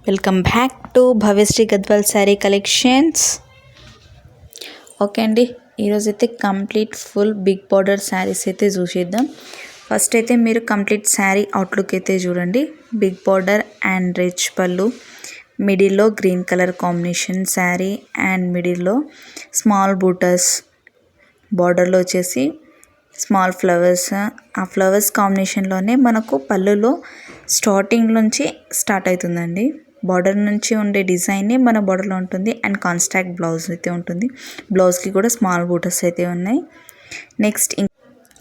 Welcome back to Bhavyasri Gadwal sari collections. Okay అండి, ఈరోజు అయితే complete full big border saris అయితే చూసేద్దాం. ఫస్ట్ అయితే మీరు కంప్లీట్ శారీ అవుట్లుక్ అయితే చూడండి. బిగ్ బార్డర్ అండ్ రిచ్ పళ్ళు, మిడిల్లో green colour combination sari and మిడిల్లో స్మాల్ బూటస్, బార్డర్లో వచ్చేసి స్మాల్ ఫ్లవర్స్. ఆ ఫ్లవర్స్ కాంబినేషన్లోనే మనకు పళ్ళులో స్టార్టింగ్ నుంచి స్టార్ట్ అవుతుందండి. బార్డర్ నుంచి ఉండే డిజైనే మన బార్డర్లో ఉంటుంది అండ్ కాన్స్ట్రాక్ట్ బ్లౌజ్ అయితే ఉంటుంది. బ్లౌజ్కి కూడా స్మాల్ బూటస్ అయితే ఉన్నాయి.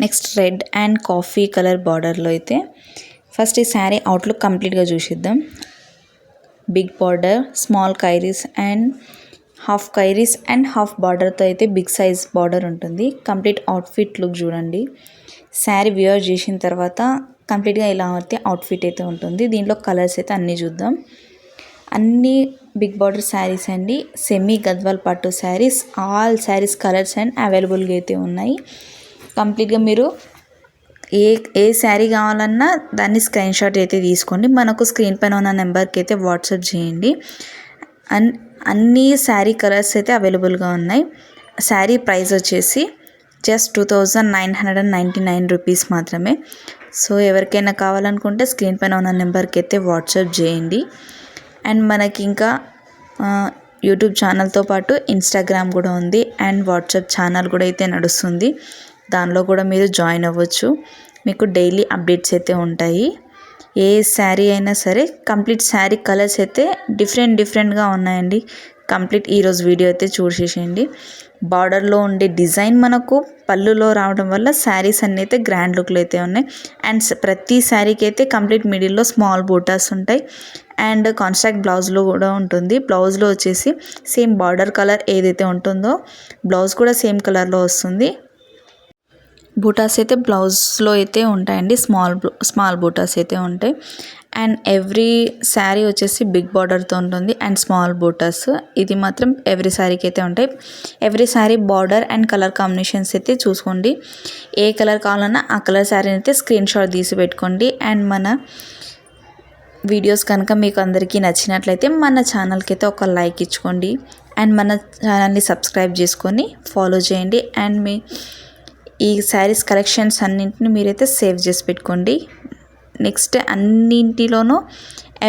Next red and coffee colour బార్డర్లో అయితే ఫస్ట్ ఈ శారీ అవుట్లుక్ కంప్లీట్గా చూసిద్దాం. బిగ్ బార్డర్, స్మాల్ కైరీస్ అండ్ హాఫ్ కైరీస్ అండ్ హాఫ్ బార్డర్తో అయితే బిగ్ సైజ్ బార్డర్ ఉంటుంది. కంప్లీట్ అవుట్ఫిట్ లుక్ చూడండి. శారీ వియర్ చేసిన తర్వాత కంప్లీట్గా ఇలా అయితే అవుట్ఫిట్ అయితే ఉంటుంది. దీంట్లో కలర్స్ అయితే అన్నీ చూద్దాం. అన్నీ బిగ్ బార్డర్ శారీస్ అండి. సెమీ గద్వాల్ పట్టు saris. All saris colours and అవైలబుల్గా అయితే ఉన్నాయి. కంప్లీట్గా మీరు ఏ శారీ కావాలన్నా దాన్ని స్క్రీన్ షాట్ అయితే తీసుకోండి. మనకు స్క్రీన్ పైన ఉన్న నెంబర్కి అయితే వాట్సాప్ చేయండి. అన్ని శారీ కలర్స్ అయితే అవైలబుల్గా ఉన్నాయి. శారీ ప్రైస్ వచ్చేసి జస్ట్ 2999 రూపీస్ మాత్రమే. సో ఎవరికైనా కావాలనుకుంటే స్క్రీన్ పైన ఉన్న నెంబర్కి అయితే వాట్సాప్ చేయండి. అండ్ మనకి ఇంకా యూట్యూబ్ ఛానల్తో పాటు ఇన్స్టాగ్రామ్ కూడా ఉంది అండ్ వాట్సాప్ ఛానల్ కూడా అయితే నడుస్తుంది. దానిలో కూడా మీరు జాయిన్ అవ్వచ్చు. మీకు డైలీ అప్డేట్స్ అయితే ఉంటాయి. ఏ శారీ అయినా సరే కంప్లీట్ శారీ కలర్స్ అయితే డిఫరెంట్గా ఉన్నాయండి. కంప్లీట్ ఈరోజు వీడియో అయితే చూసేసేయండి. బార్డర్లో ఉండే డిజైన్ మనకు పళ్ళులో రావడం వల్ల శారీస్ అన్నీ అయితే గ్రాండ్ లుక్లు అయితే ఉన్నాయి. అండ్ ప్రతి శారీకి అయితే కంప్లీట్ మిడిల్లో స్మాల్ బూటాస్ ఉంటాయి అండ్ కాన్స్ట్రాక్ట్ బ్లౌజ్లో కూడా ఉంటుంది. బ్లౌజ్లో వచ్చేసి సేమ్ బార్డర్ కలర్ ఏదైతే ఉంటుందో బ్లౌజ్ కూడా సేమ్ కలర్లో వస్తుంది. బూటాస్ అయితే బ్లౌజ్లో అయితే ఉంటాయండి. స్మాల్ బూటాస్ అయితే ఉంటాయి. అండ్ ఎవ్రీ శారీ వచ్చేసి బిగ్ బార్డర్తో ఉంటుంది అండ్ స్మాల్ బూటాస్. ఇది మాత్రం ఎవ్రీ శారీకి అయితే ఉంటాయి. Every sari border and colour combinations అయితే చూసుకోండి. ఏ కలర్ కావాలన్నా ఆ కలర్ శారీని అయితే స్క్రీన్ షాట్ తీసి పెట్టుకోండి. అండ్ మన వీడియోస్ కనుక మీకు అందరికీ నచ్చినట్లయితే మన ఛానల్కి అయితే ఒక లైక్ ఇచ్చుకోండి అండ్ మన ఛానల్ని సబ్స్క్రైబ్ చేసుకొని ఫాలో చేయండి. అండ్ ఈ శారీస్ కలెక్షన్స్ అన్నింటిని మీరైతే సేవ్ చేసి పెట్టుకోండి. నెక్స్ట్ అన్నింటిలోనూ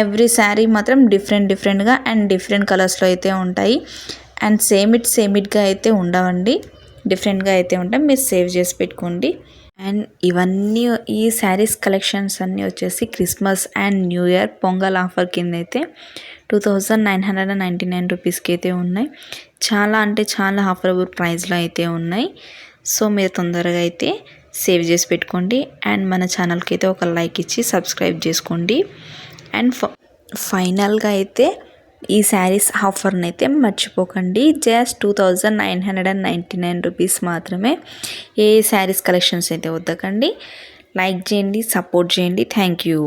ఎవ్రీ శారీ మాత్రం డిఫరెంట్గా అండ్ డిఫరెంట్ కలర్స్లో అయితే ఉంటాయి. అండ్ సేమ్ ఇట్గా అయితే ఉండవండి, డిఫరెంట్గా అయితే ఉంటాయి. మీరు సేవ్ చేసి పెట్టుకోండి. అండ్ ఇవన్నీ ఈ శారీస్ కలెక్షన్స్ అన్నీ వచ్చేసి Christmas and new year pongal offer కింద అయితే 2999 రూపీస్కి అయితే ఉన్నాయి. చాలా అంటే చాలా ఆఫరబుల్ ప్రైస్లో అయితే ఉన్నాయి. సో మీరు తొందరగా అయితే సేవ్ చేసి పెట్టుకోండి అండ్ మన ఛానల్కి అయితే ఒక లైక్ ఇచ్చి సబ్స్క్రైబ్ చేసుకోండి. అండ్ ఫైనల్గా అయితే ఈ శారీస్ ఆఫర్ని అయితే మర్చిపోకండి. జస్ట్ 2999 రూపీస్ మాత్రమే. ఏ శారీస్ కలెక్షన్స్ అయితే వద్దకండి. లైక్ చేయండి, సపోర్ట్ చేయండి. Thank you.